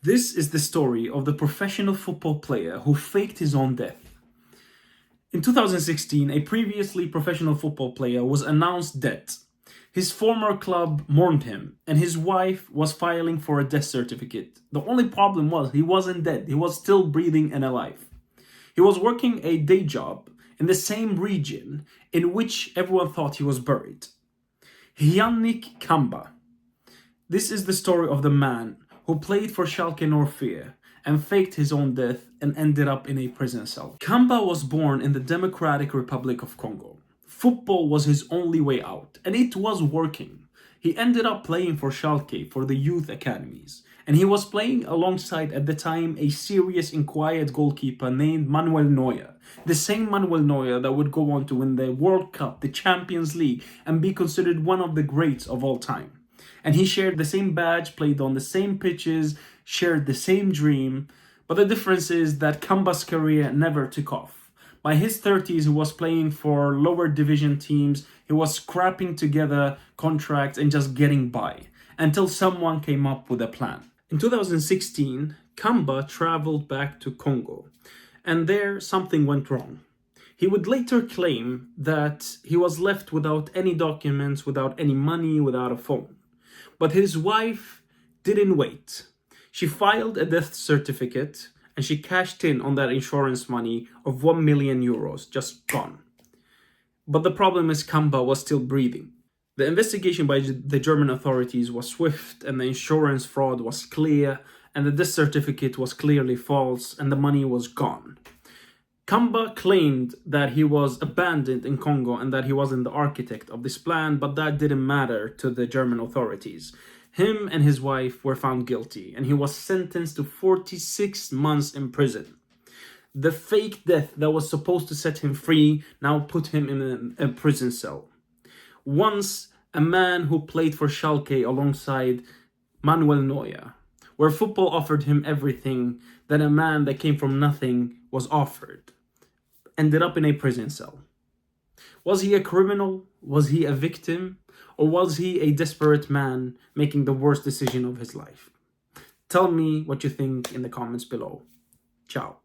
This is the story of the professional football player who faked his own death. In 2016, a previously professional football player was announced dead. His former club mourned him, and his wife was filing for a death certificate. The only problem was he wasn't dead, he was still breathing and alive. He was working a day job in the same region in which everyone thought he was buried. Hiannick Kamba. This is the story of the man who played for Schalke 04 and faked his own death and ended up in a prison cell. Kamba was born in the Democratic Republic of Congo. Football was his only way out, and it was working. He ended up playing for Schalke for the youth academies, and he was playing alongside at the time a serious and quiet goalkeeper named Manuel Neuer, the same Manuel Neuer that would go on to win the World Cup, the Champions League, and be considered one of the greats of all time. And he shared the same badge, played on the same pitches, shared the same dream. But the difference is that Kamba's career never took off. By his 30s, he was playing for lower division teams. He was scrapping together contracts and just getting by until someone came up with a plan. In 2016, Kamba traveled back to Congo, and there something went wrong. He would later claim that he was left without any documents, without any money, without a phone. But his wife didn't wait. She filed a death certificate and she cashed in on that insurance money of 1 million euros, just gone. But the problem is Kamba was still breathing. The investigation by the German authorities was swift and the insurance fraud was clear and the death certificate was clearly false and the money was gone. Kamba claimed that he was abandoned in Congo and that he wasn't the architect of this plan, but that didn't matter to the German authorities. Him and his wife were found guilty, and he was sentenced to 46 months in prison. The fake death that was supposed to set him free now put him in a prison cell. Once, a man who played for Schalke alongside Manuel Neuer, where football offered him everything that a man that came from nothing was offered, ended up in a prison cell. Was he a criminal? Was he a victim? Or was he a desperate man making the worst decision of his life? Tell me what you think in the comments below. Ciao.